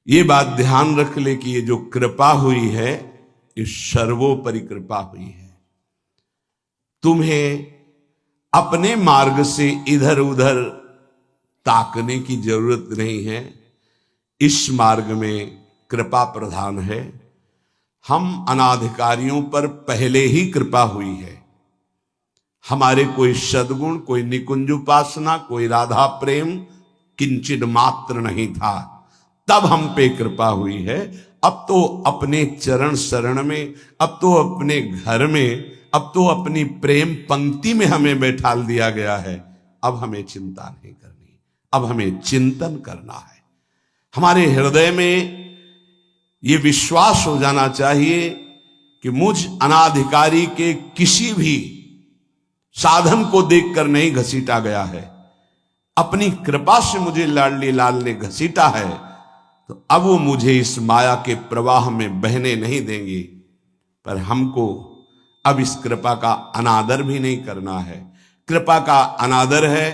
ये बात ध्यान रख ले कि ये जो कृपा हुई है ये सर्वोपरि कृपा हुई है। तुम्हें अपने मार्ग से इधर उधर ताकने की जरूरत नहीं है। इस मार्ग में कृपा प्रधान है। हम अनाधिकारियों पर पहले ही कृपा हुई है। हमारे कोई सद्गुण, कोई निकुंज उपासना, कोई राधा प्रेम किंचित मात्र नहीं था, तब हम पे कृपा हुई है। अब तो अपने चरण शरण में, अब तो अपने घर में, अब तो अपनी प्रेम पंक्ति में हमें बैठाल दिया गया है। अब हमें चिंता नहीं करनी, अब हमें चिंतन करना है। हमारे हृदय में ये विश्वास हो जाना चाहिए कि मुझ अनाधिकारी के किसी भी साधन को देखकर नहीं घसीटा गया है। अपनी कृपा से मुझे लाडली लाल ने घसीटा है, तो अब वो मुझे इस माया के प्रवाह में बहने नहीं देंगे। पर हमको अब इस कृपा का अनादर भी नहीं करना है। कृपा का अनादर है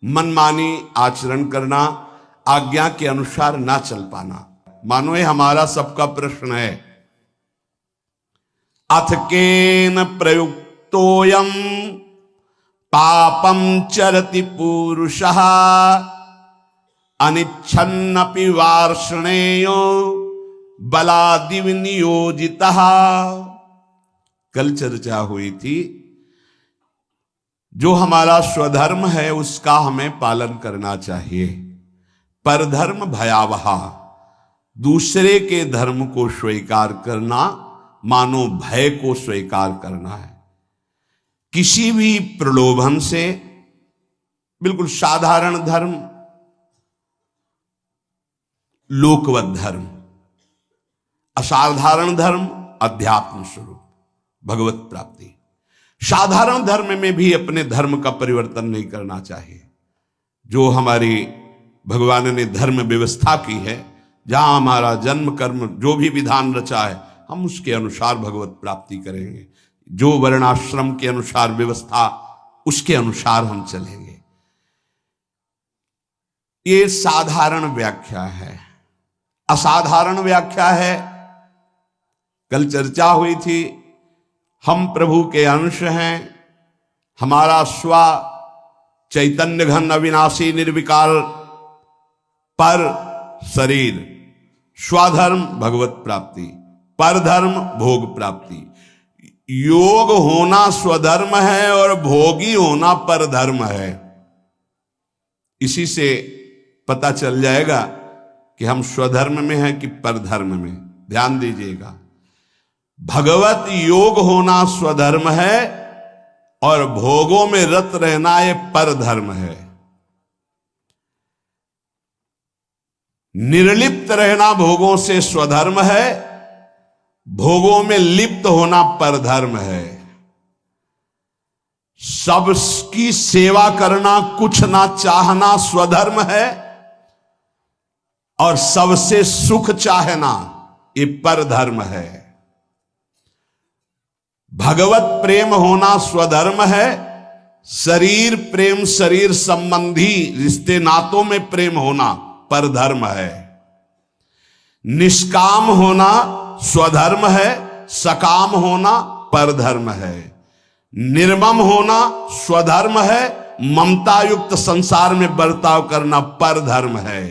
मनमानी आचरण करना, आज्ञा के अनुसार ना चल पाना। मानो ये हमारा सबका प्रश्न है। अथ केन प्रयुक्तोयम पापम चरति पुरुषः अनिच्छन्नपि वार्ष्णेयो बलादिव नियोजितः। कल चर्चा हुई थी, जो हमारा स्वधर्म है उसका हमें पालन करना चाहिए। परधर्म भयावह, दूसरे के धर्म को स्वीकार करना मानो भय को स्वीकार करना है। किसी भी प्रलोभन से, बिल्कुल साधारण धर्म, लोकवत धर्म, असाधारण धर्म, अध्यात्म स्वरूप, भगवत प्राप्ति। साधारण धर्म में भी अपने धर्म का परिवर्तन नहीं करना चाहिए। जो हमारी भगवान ने धर्म व्यवस्था की है, जहां हमारा जन्म कर्म जो भी विधान रचा है, हम उसके अनुसार भगवत प्राप्ति करेंगे। जो वर्णाश्रम के अनुसार व्यवस्था, उसके अनुसार हम चलेंगे। ये साधारण व्याख्या है। असाधारण व्याख्या है, कल चर्चा हुई थी, हम प्रभु के अंश हैं। हमारा स्व चैतन्य घन अविनाशी निर्विकार पर शरीर, स्वधर्म भगवत प्राप्ति, परधर्म भोग प्राप्ति। योग होना स्वधर्म है और भोगी होना परधर्म है। इसी से पता चल जाएगा कि हम स्वधर्म में हैं कि परधर्म में। ध्यान दीजिएगा, भगवत योग होना स्वधर्म है और भोगों में रत रहना ये परधर्म है। निर्लिप्त रहना भोगों से स्वधर्म है, भोगों में लिप्त होना परधर्म है। सबकी सेवा करना, कुछ ना चाहना स्वधर्म है, और सबसे सुख चाहना ये परधर्म है। भगवत प्रेम होना स्वधर्म है, शरीर प्रेम, शरीर संबंधी रिश्ते नातों में प्रेम होना परधर्म है। निष्काम होना स्वधर्म है, सकाम होना परधर्म है। निर्मम होना स्वधर्म है, ममता युक्त संसार में बर्ताव करना परधर्म है।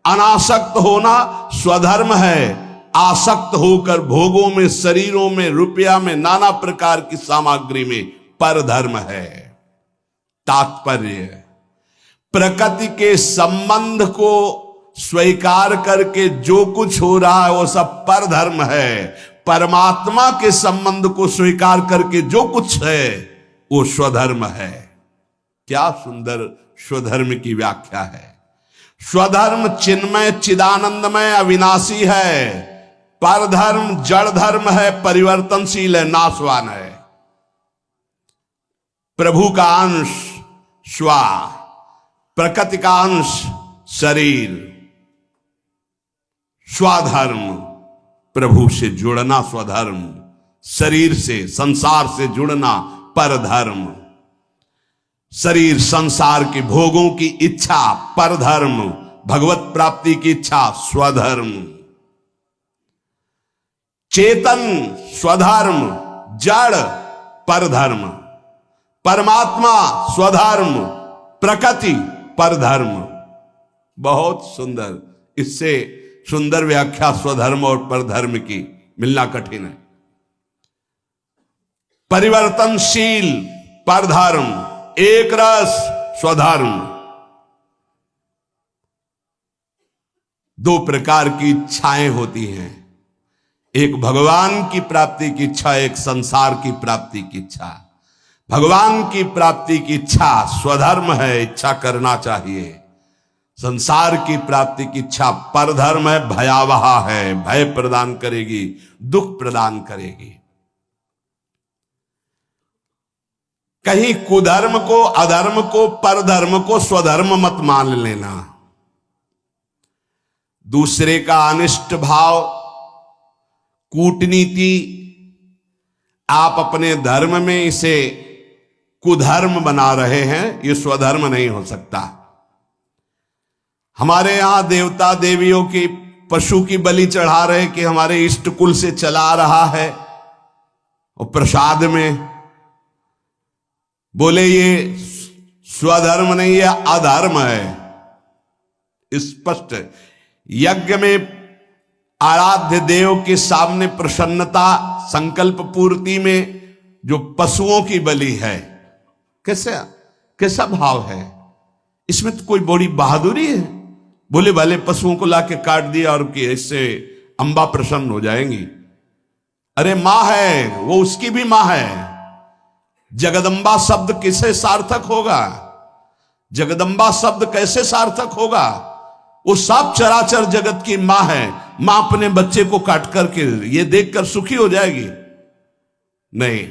अनासक्त होना स्वधर्म है, आसक्त होकर भोगों में, शरीरों में, रुपया में, नाना प्रकार की सामग्री में परधर्म है। तात्पर्य, प्रकृति के संबंध को स्वीकार करके जो कुछ हो रहा है वो सब परधर्म है। परमात्मा के संबंध को स्वीकार करके जो कुछ है वो स्वधर्म है। क्या सुंदर स्वधर्म की व्याख्या है। स्वधर्म चिन्मय, चिदानंदमय, अविनाशी है। परधर्म जड़ धर्म है, परिवर्तनशील है, नाशवान है। प्रभु का अंश स्व, प्रकृति का अंश शरीर। स्वधर्म प्रभु से जुड़ना स्वधर्म, शरीर से, संसार से जुड़ना परधर्म। शरीर संसार के भोगों की इच्छा परधर्म, भगवत प्राप्ति की इच्छा स्वधर्म, चेतन स्वधर्म, जड़ परधर्म, परमात्मा स्वधर्म, प्रकृति परधर्म। बहुत सुंदर, इससे सुंदर व्याख्या स्वधर्म और परधर्म की मिलना कठिन है। परिवर्तनशील परधर्म, एक रस स्वधर्म। दो प्रकार की इच्छाएं होती हैं, एक भगवान की प्राप्ति की इच्छा, एक संसार की प्राप्ति की इच्छा। भगवान की प्राप्ति की इच्छा स्वधर्म है, इच्छा करना चाहिए। संसार की प्राप्ति की इच्छा परधर्म है, भयावह है, भय प्रदान करेगी, दुख प्रदान करेगी। कहीं कुधर्म को, अधर्म को, परधर्म को स्वधर्म मत मान लेना। दूसरे का अनिष्ट भाव, कूटनीति, आप अपने धर्म में इसे कुधर्म बना रहे हैं, यह स्वधर्म नहीं हो सकता। हमारे यहां देवता देवियों की, पशु की बलि चढ़ा रहे कि हमारे इष्ट कुल से चला रहा है, और प्रसाद में बोले ये स्वधर्म नहीं, ये अधर्म है। स्पष्ट यज्ञ में आराध्य देव के सामने प्रसन्नता, संकल्प पूर्ति में जो पशुओं की बलि है, कैसा भाव है इसमें? तो कोई बड़ी बहादुरी है? बोले वाले पशुओं को लाके काट दिया और कि इससे अंबा प्रसन्न हो जाएंगी। अरे मां है, वो उसकी भी मां है। जगदंबा शब्द किसे सार्थक होगा? जगदंबा शब्द कैसे सार्थक होगा? वो सब चराचर जगत की मां है। मां अपने बच्चे को काट करके ये देखकर सुखी हो जाएगी? नहीं।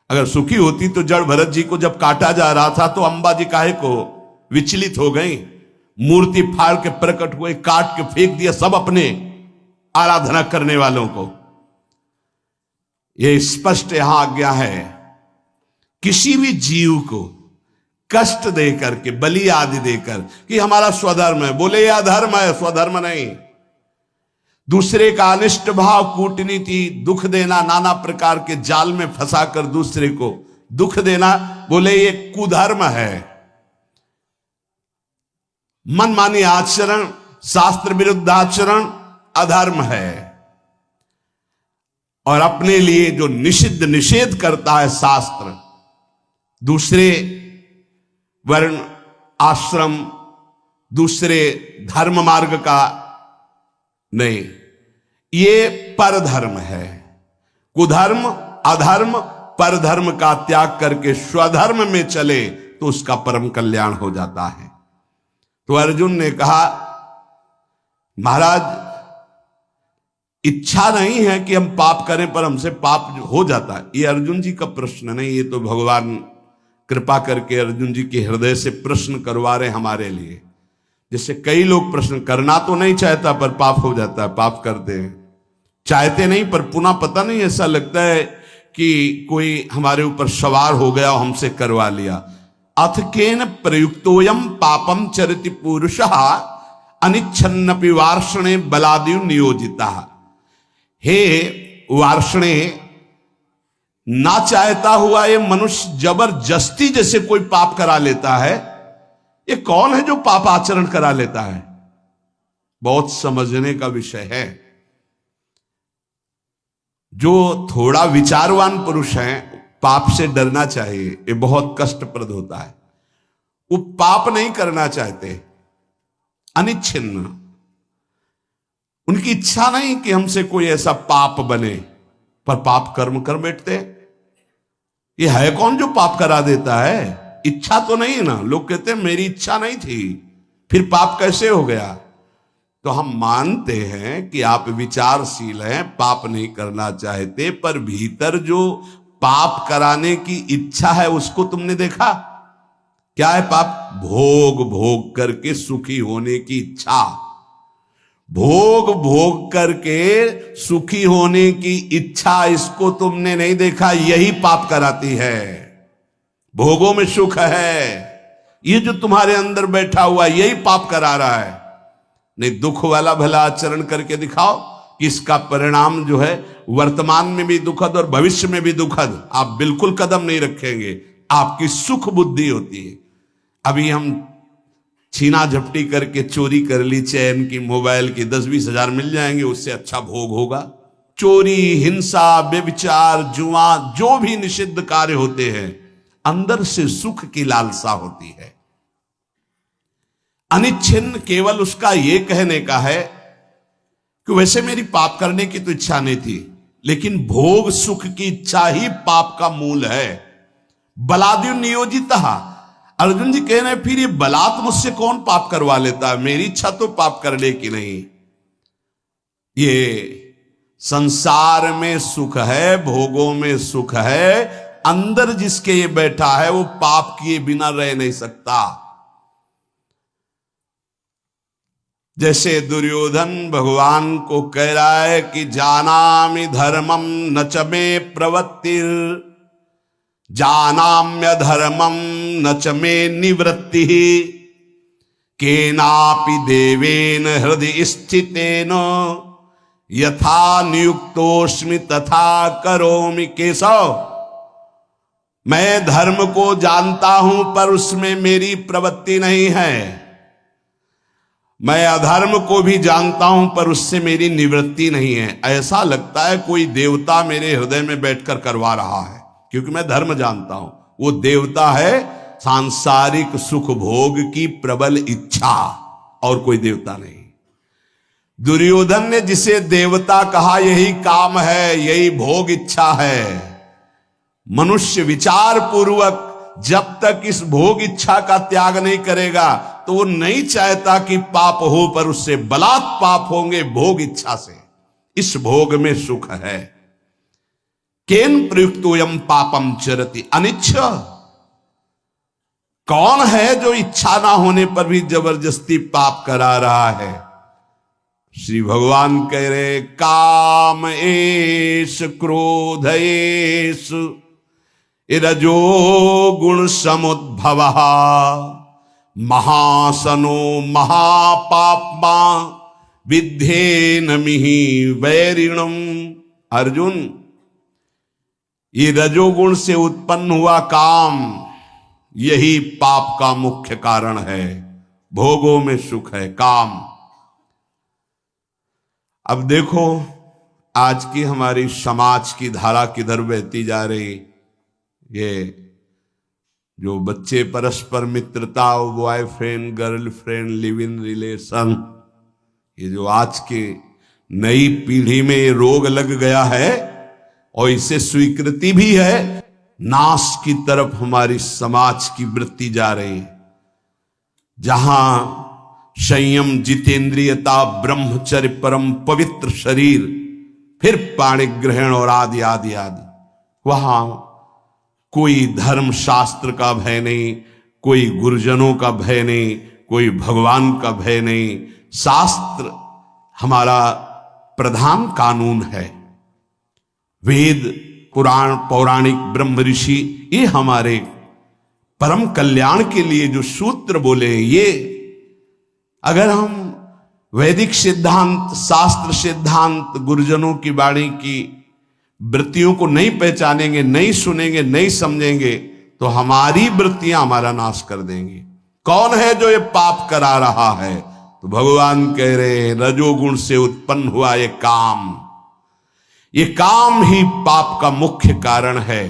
अगर सुखी होती तो जड़ भरत जी को जब काटा जा रहा था तो अंबा जी काहे को विचलित हो गई? मूर्ति फाड़ के प्रकट हुए, काट के फेंक दिया सब अपने आराधना करने वालों को। यह स्पष्ट यहां आज्ञा है, किसी भी जीव को कष्ट देकर के, बलि आदि देकर कि हमारा स्वधर्म है, बोले यह अधर्म है, स्वधर्म नहीं। दूसरे का अनिष्ट भाव, कूटनीति, दुख देना, नाना प्रकार के जाल में फंसाकर दूसरे को दुख देना, बोले ये कुधर्म है। मनमानी आचरण, शास्त्र विरुद्ध आचरण अधर्म है। और अपने लिए जो निषिद्ध निषेध करता है शास्त्र, दूसरे वर्ण आश्रम, दूसरे धर्म मार्ग का नहीं, ये परधर्म है। कुधर्म, अधर्म, परधर्म का त्याग करके स्वधर्म में चले तो उसका परम कल्याण हो जाता है। तो अर्जुन ने कहा, महाराज इच्छा नहीं है कि हम पाप करें, पर हमसे पाप हो जाता है। ये अर्जुन जी का प्रश्न नहीं, ये तो भगवान कृपा करके अर्जुन जी के हृदय से प्रश्न करवा रहे हमारे लिए। जैसे कई लोग प्रश्न करना तो नहीं चाहता पर पाप हो जाता है, पाप करते हैं। चाहते नहीं पर पुनः पता नहीं, ऐसा लगता है कि कोई हमारे ऊपर सवार हो गया और हमसे करवा लिया। अथ केन प्रयुक्तोयम पापम चरिति पुरुषः अनिच्छन्नपि वार्षणे बलादिव नियोजिता। हे वार्षणे, ना चाहता हुआ ये मनुष्य जबरदस्ती जैसे कोई पाप करा लेता है। ये कौन है जो पाप आचरण करा लेता है? बहुत समझने का विषय है। जो थोड़ा विचारवान पुरुष है, पाप से डरना चाहिए, ये बहुत कष्टप्रद होता है। वो पाप नहीं करना चाहते, अनिच्छिन्न, उनकी इच्छा नहीं कि हमसे कोई ऐसा पाप बने, पर पाप कर्म कर बैठते। ये है कौन जो पाप करा देता है? इच्छा तो नहीं है ना। लोग कहते हैं मेरी इच्छा नहीं थी, फिर पाप कैसे हो गया? तो हम मानते हैं कि आप विचारशील हैं, पाप नहीं करना चाहते, पर भीतर जो पाप कराने की इच्छा है उसको तुमने देखा? क्या है पाप? भोग भोग करके सुखी होने की इच्छा। भोग भोग करके सुखी होने की इच्छा, इसको तुमने नहीं देखा? यही पाप कराती है। भोगों में सुख है, ये जो तुम्हारे अंदर बैठा हुआ यही पाप करा रहा है। नहीं दुख वाला भला आचरण करके दिखाओ कि इसका परिणाम जो है वर्तमान में भी दुखद और भविष्य में भी दुखद, आप बिल्कुल कदम नहीं रखेंगे। आपकी सुख बुद्धि होती है। अभी हम छीना झपटी करके चोरी कर ली चैन की, मोबाइल की, 10-20 हजार मिल जाएंगे, उससे अच्छा भोग होगा। चोरी, हिंसा, व्यभिचार, जुआ, जो भी निषिद्ध कार्य होते हैं, अंदर से सुख की लालसा होती है। अनिच्छिन्न केवल उसका यह कहने का है कि वैसे मेरी पाप करने की तो इच्छा नहीं थी, लेकिन भोग सुख की इच्छा ही पाप का मूल है। बलाद्यु नियोजित। अर्जुन जी कह रहे हैं फिर ये बलात् मुझसे कौन पाप करवा लेता है, मेरी इच्छा तो पाप करने की नहीं। ये संसार में सुख है, भोगों में सुख है, अंदर जिसके ये बैठा है वो पाप किए बिना रह नहीं सकता। जैसे दुर्योधन भगवान को कह रहा है कि जानामि धर्मम न च मे प्रवृत्तिर, जानाम्य धर्मम न च मे निवृत्ति, केनापि देवेन हृदय स्थितेन यथा नियुक्तोस्मि तथा करोमि। केशव, मैं धर्म को जानता हूं पर उसमें मेरी प्रवृत्ति नहीं है। मैं अधर्म को भी जानता हूं पर उससे मेरी निवृत्ति नहीं है। ऐसा लगता है कोई देवता मेरे हृदय में बैठकर करवा रहा है, क्योंकि मैं धर्म जानता हूं। वो देवता है सांसारिक सुख भोग की प्रबल इच्छा, और कोई देवता नहीं। दुर्योधन ने जिसे देवता कहा यही काम है, यही भोग इच्छा है। मनुष्य विचार पूर्वक जब तक इस भोग इच्छा का त्याग नहीं करेगा तो वो नहीं चाहता कि पाप हो, पर उससे बलात् पाप होंगे भोग इच्छा से। इस भोग में सुख है। केन प्रयुक्तोयम पापम चरति अनिच्छ। कौन है जो इच्छा ना होने पर भी जबरदस्ती पाप करा रहा है? श्री भगवान कह रहे काम एष क्रोध एष रजो गुण समुद्भव महासनो महापाप्मा विद्धेन मिहि वैरिणम। अर्जुन, ये रजोगुण से उत्पन्न हुआ काम, यही पाप का मुख्य कारण है। भोगों में सुख है, काम। अब देखो आज की हमारी समाज की धारा किधर बहती जा रही। ये जो बच्चे परस्पर मित्रता, boyfriend girlfriend, live in relation, ये जो आज के नई पीढ़ी में ये रोग लग गया है और इसे स्वीकृति भी है, नाश की तरफ हमारी समाज की वृत्ति जा रही है। जहां संयम, जितेंद्रियता, ब्रह्मचर्य, परम पवित्र शरीर, फिर पाणि ग्रहण और आदि आदि आदि, वहां कोई धर्म शास्त्र का भय नहीं, कोई गुरुजनों का भय नहीं, कोई भगवान का भय नहीं। शास्त्र हमारा प्रधान कानून है। वेद, पुराण, पौराणिक, ब्रह्म ऋषि, ये हमारे परम कल्याण के लिए जो सूत्र बोले हैं, ये अगर हम वैदिक सिद्धांत, शास्त्र सिद्धांत, गुरुजनों की वाणी की वृत्तियों को नहीं पहचानेंगे, नहीं सुनेंगे, नहीं समझेंगे, तो हमारी वृत्तियां हमारा नाश कर देंगी। कौन है जो ये पाप करा रहा है? तो भगवान कह रहे हैं रजोगुण से उत्पन्न हुआ ये काम, ये काम ही पाप का मुख्य कारण है।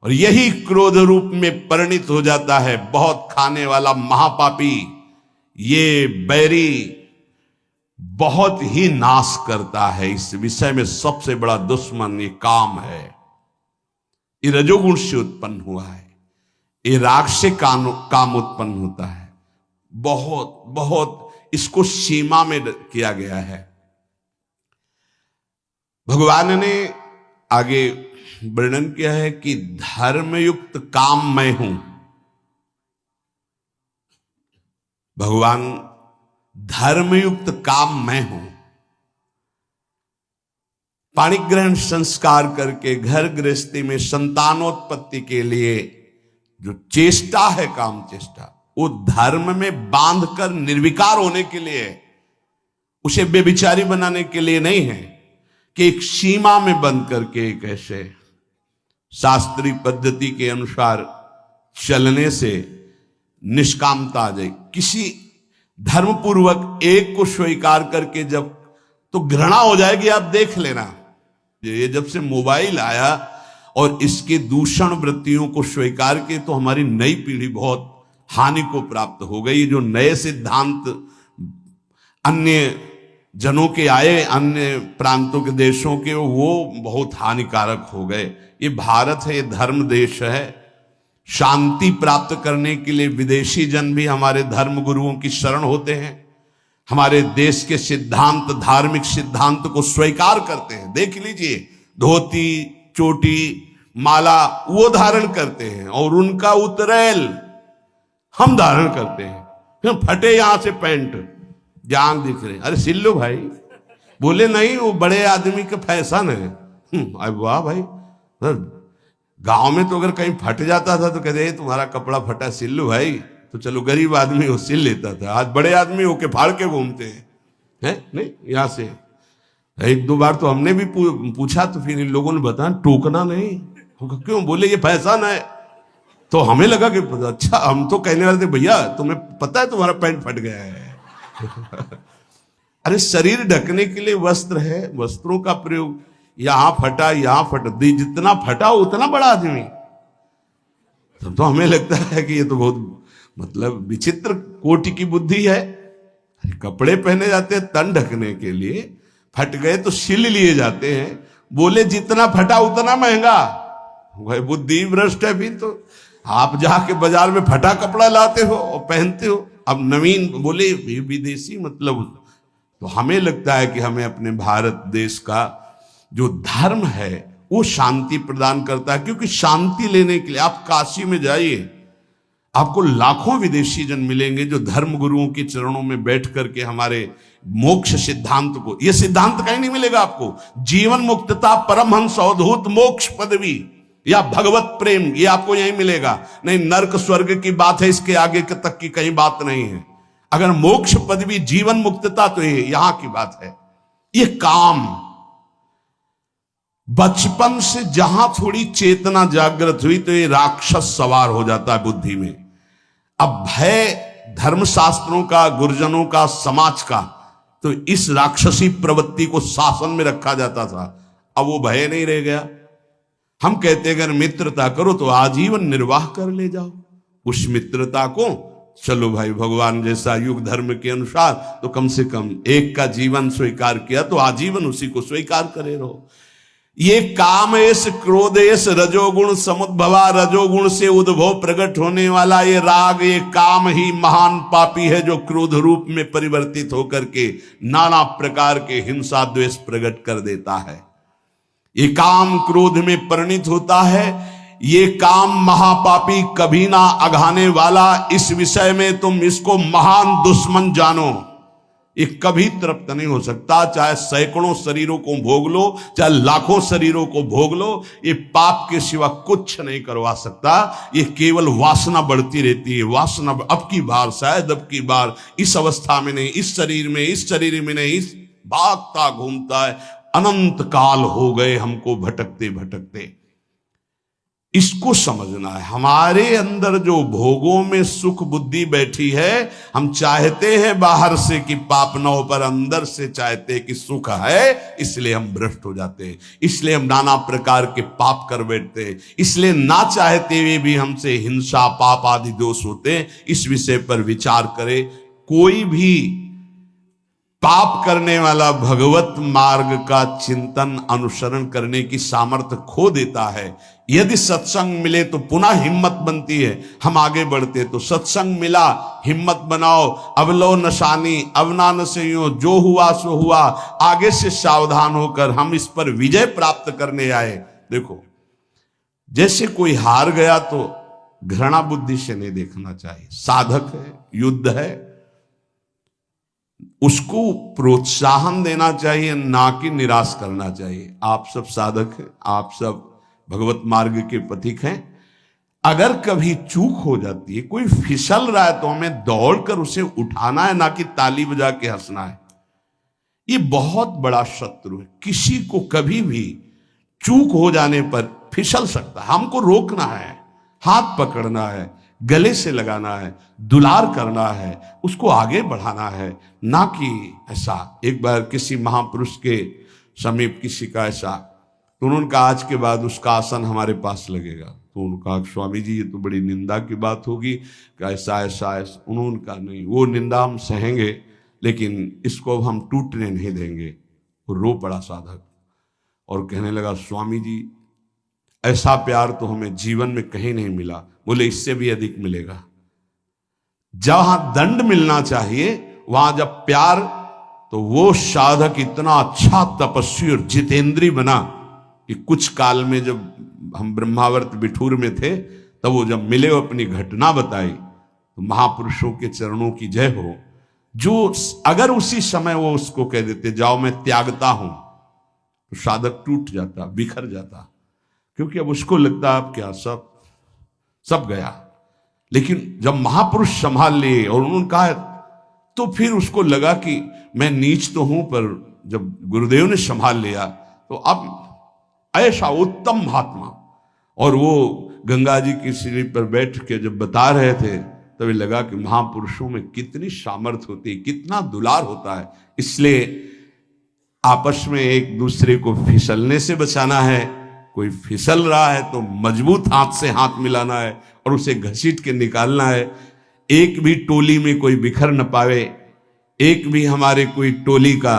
और यही क्रोध रूप में परिणित हो जाता है। बहुत खाने वाला महापापी, ये बैरी बहुत ही नाश करता है। इस विषय में सबसे बड़ा दुश्मन ये काम है। ये रजोगुण से उत्पन्न हुआ है। ये राग से काम उत्पन्न होता है। बहुत बहुत इसको सीमा में किया गया है। भगवान ने आगे वर्णन किया है कि धर्मयुक्त काम मैं हूं। भगवान धर्मयुक्त काम मैं हूं। पाणिग्रहण संस्कार करके घर गृहस्थी में संतानोत्पत्ति के लिए जो चेष्टा है, काम चेष्टा, वो धर्म में बांधकर निर्विकार होने के लिए। उसे बेविचारी बनाने के लिए नहीं है कि एक सीमा में बंद करके एक ऐसे शास्त्रीय पद्धति के अनुसार चलने से निष्कामता आ जाए। किसी धर्मपूर्वक एक को स्वीकार करके जब तो घृणा हो जाएगी। आप देख लेना, ये जब से मोबाइल आया और इसके दूषण वृत्तियों को स्वीकार के तो हमारी नई पीढ़ी बहुत हानि को प्राप्त हो गई। जो नए सिद्धांत अन्य जनों के आए, अन्य प्रांतों के देशों के, वो बहुत हानिकारक हो गए। ये भारत है, ये धर्म देश है। शांति प्राप्त करने के लिए विदेशी जन भी हमारे धर्म गुरुओं की शरण होते हैं, हमारे देश के सिद्धांत, धार्मिक सिद्धांत को स्वीकार करते हैं। देख लीजिए, धोती, चोटी, माला वो धारण करते हैं और उनका उतरेल हम धारण करते हैं। फिर फटे यहां से पैंट, जांग दिख रहे, अरे सिल लो भाई। बोले नहीं, वो बड़े आदमी का फैशन है। अरे वाह भाई, गांव में तो अगर कहीं फट जाता था तो कहते तुम्हारा कपड़ा फटा, सिल लो भाई। तो चलो गरीब आदमी वो सिल लेता था। आज बड़े आदमी होके फाड़ के घूमते हैं, नहीं यहां से। एक दो बार तो हमने भी पूछा तो फिर इन लोगों ने बताया टोकना नहीं। क्यों? बोले ये फैशन है। तो हमें लगा कि अच्छा, हम तो कहने वाले थे भैया तुम्हें पता है तुम्हारा पैंट फट गया है। अरे शरीर ढकने के लिए वस्त्र है, वस्त्रों का प्रयोग। यहां फटा, यहां फट, जितना फटा उतना बड़ा आदमी। तब तो हमें लगता है कि ये तो बहुत मतलब विचित्र कोटि की बुद्धि है। कपड़े पहने जाते हैं तन ढकने के लिए, फट गए तो सिल लिए जाते हैं। बोले जितना फटा उतना महंगा। वह बुद्धि भ्रष्ट है। फिर तो आप जाके बाजार में फटा कपड़ा लाते हो और पहनते हो। अब नवीन बोले विदेशी मतलब। तो हमें लगता है कि हमें अपने भारत देश का जो धर्म है वो शांति प्रदान करता है। क्योंकि शांति लेने के लिए आप काशी में जाइए, आपको लाखों विदेशी जन मिलेंगे जो धर्म गुरुओं के चरणों में बैठ करके हमारे मोक्ष सिद्धांत को, ये सिद्धांत कहीं नहीं मिलेगा आपको। जीवन मुक्तता, परमहंस अवधूत मोक्ष पदवी या भगवत प्रेम, ये आपको यहीं मिलेगा। नहीं, नर्क स्वर्ग की बात है, इसके आगे तक की कहीं बात नहीं है। अगर मोक्ष पदवी, जीवन मुक्तता, तो ये यहां की बात है। ये काम बचपन से जहां थोड़ी चेतना जागृत हुई तो ये राक्षस सवार हो जाता है बुद्धि में। अब भय धर्मशास्त्रों का, गुरुजनों का, समाज का, तो इस राक्षसी प्रवृत्ति को शासन में रखा जाता था। अब वो भय नहीं रह गया। हम कहते अगर मित्रता करो तो आजीवन निर्वाह कर ले जाओ। उस मित्रता को चलो भाई, भगवान जैसा युग धर्म के अनुसार तो कम से कम एक का जीवन स्वीकार किया तो आजीवन उसी को स्वीकार करे रहो। ये कामेश, क्रोधेश, रजोगुण समुद्भवा, रजोगुण से उद्भव प्रकट होने वाला ये राग, ये काम ही महान पापी है जो क्रोध रूप में परिवर्तित होकर के नाना प्रकार के हिंसा द्वेष प्रकट कर देता है। ये काम क्रोध में परिणित होता है। ये काम महापापी, कभी ना अघाने वाला। इस विषय में तुम इसको महान दुश्मन जानो। ये कभी तृप्त नहीं हो सकता। चाहे सैकड़ों शरीरों को भोग लो, चाहे लाखों शरीरों को भोग लो, ये पाप के सिवा कुछ नहीं करवा सकता। ये केवल वासना बढ़ती रहती है। वासना अब की बार, शायद अब की बार, इस अवस्था में नहीं, इस शरीर में, इस शरीर में नहीं, इस भागता घूमता है। अनंत काल हो गए हमको भटकते भटकते। इसको समझना है। हमारे अंदर जो भोगों में सुख बुद्धि बैठी है, हम चाहते हैं बाहर से कि पाप न हो, पर अंदर से चाहते हैं कि सुख है, इसलिए हम भ्रष्ट हो जाते हैं। इसलिए हम नाना प्रकार के पाप कर बैठते हैं। इसलिए ना चाहते हुए भी हमसे हिंसा, पाप आदि दोष होते हैं। इस विषय पर विचार करें। कोई भी पाप करने वाला भगवत मार्ग का चिंतन, अनुसरण करने की सामर्थ्य खो देता है। यदि सत्संग मिले तो पुनः हिम्मत बनती है, हम आगे बढ़ते। तो सत्संग मिला, हिम्मत बनाओ। अब लो नशानी, अब ना नशेयो, जो हुआ सो हुआ। आगे से सावधान होकर हम इस पर विजय प्राप्त करने आए। देखो, जैसे कोई हार गया तो घृणा बुद्धि से नहीं देखना चाहिए। साधक है, युद्ध है, उसको प्रोत्साहन देना चाहिए, ना कि निराश करना चाहिए। आप सब साधक हैं, आप सब भगवत मार्ग के पथिक हैं। अगर कभी चूक हो जाती है, कोई फिसल रहा है, तो हमें दौड़कर उसे उठाना है, ना कि ताली बजा के हंसना है। ये बहुत बड़ा शत्रु है। किसी को कभी भी चूक हो जाने पर फिसल सकता है। हमको रोकना है, हाथ पकड़ना है, गले से लगाना है, दुलार करना है, उसको आगे बढ़ाना है, ना कि ऐसा। एक बार किसी महापुरुष के समीप किसी का ऐसा, तो उन्होंने कहा आज के बाद उसका आसन हमारे पास लगेगा। तो उन्होंने कहा स्वामी जी ये तो बड़ी निंदा की बात होगी कि ऐसा ऐसा ऐसा। उन्होंने कहा नहीं, वो निंदा हम सहेंगे लेकिन इसको हम टूटने नहीं देंगे। वो रो पड़ा साधक और कहने लगा स्वामी जी ऐसा प्यार तो हमें जीवन में कहीं नहीं मिला। बोले इससे भी अधिक मिलेगा। जहां दंड मिलना चाहिए वहां जब प्यार, तो वो साधक इतना अच्छा तपस्वी और जितेंद्री बना कि कुछ काल में जब हम ब्रह्मावर्त बिठूर में थे तब वो जब मिले, वो अपनी घटना बताई। तो महापुरुषों के चरणों की जय हो। जो अगर उसी समय वो उसको कह देते जाओ मैं त्यागता हूं, तो साधक टूट जाता, बिखर जाता, क्योंकि अब उसको लगता अब क्या सब गया। लेकिन जब महापुरुष संभाल लिए और उन्होंने कहा, तो फिर उसको लगा कि मैं नीच तो हूं, पर जब गुरुदेव ने संभाल लिया तो अब ऐसा उत्तम महात्मा। और वो गंगा जी की सीढ़ी पर बैठ के जब बता रहे थे तभी लगा कि महापुरुषों में कितनी सामर्थ्य होती है, कितना दुलार होता है। इसलिए आपस में एक दूसरे को फिसलने से बचाना है। कोई फिसल रहा है तो मजबूत हाथ से हाथ मिलाना है और उसे घसीट के निकालना है। एक भी टोली में कोई बिखर न पावे, एक भी हमारे कोई टोली का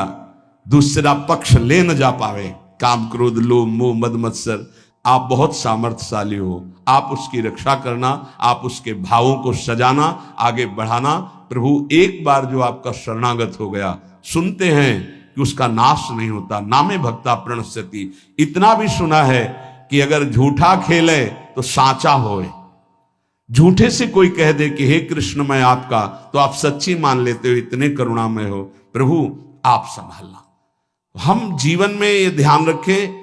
दूसरा पक्ष ले न जा पावे। काम क्रोध लोभ मोह मद मत्सर, आप बहुत सामर्थ्यशाली हो, आप उसकी रक्षा करना, आप उसके भावों को सजाना, आगे बढ़ाना। प्रभु एक बार जो आपका शरणागत हो गया, सुनते हैं कि उसका नाश नहीं होता। नामे भक्ता प्रणश्यति, इतना भी सुना है कि अगर झूठा खेले तो साचा होए। झूठे से कोई कह दे कि हे कृष्ण मैं आपका, तो आप सच्ची मान लेते हो, इतने करुणामय हो। प्रभु आप संभालना। हम जीवन में ये ध्यान रखें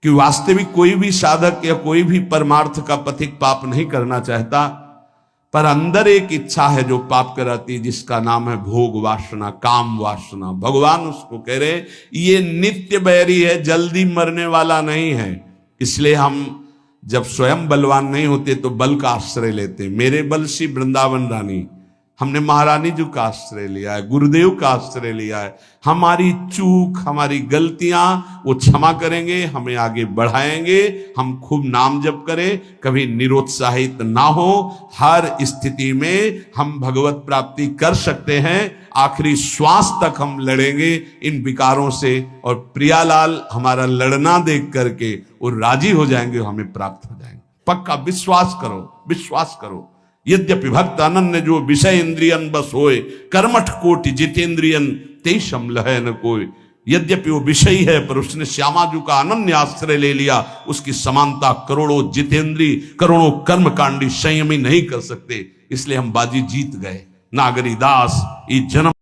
कि वास्तविक कोई भी साधक या कोई भी परमार्थ का पथिक पाप नहीं करना चाहता, पर अंदर एक इच्छा है जो पाप कराती है, जिसका नाम है भोग वासना, काम वासना। भगवान उसको कह रहे ये नित्य बैरी है, जल्दी मरने वाला नहीं है। इसलिए हम जब स्वयं बलवान नहीं होते तो बल का आश्रय लेते। मेरे बल सी वृंदावन रानी, हमने महारानी जी का आश्रय लिया है, गुरुदेव का आश्रय लिया है। हमारी चूक, हमारी गलतियां वो क्षमा करेंगे, हमें आगे बढ़ाएंगे। हम खूब नाम जप करें, कभी निरुत्साहित ना हो। हर स्थिति में हम भगवत प्राप्ति कर सकते हैं। आखिरी श्वास तक हम लड़ेंगे इन विकारों से, और प्रियालाल हमारा लड़ना देख करके वो राजी हो जाएंगे, हमें प्राप्त हो जाएंगे। पक्का विश्वास करो, विश्वास करो। यद्यपि भक्त अनन्य जो विषय इंद्रियन बस होए, कर्मठ कोटि जितेंद्रियन तेषम लहै न कोई। यद्यपि वो विषयी है पर उसने श्यामाजू का अनन्य आश्रय ले लिया, उसकी समानता करोड़ों जितेंद्री, करोड़ों कर्मकांडी संयमी नहीं कर सकते। इसलिए हम बाजी जीत गए। नागरी दास ये जन्म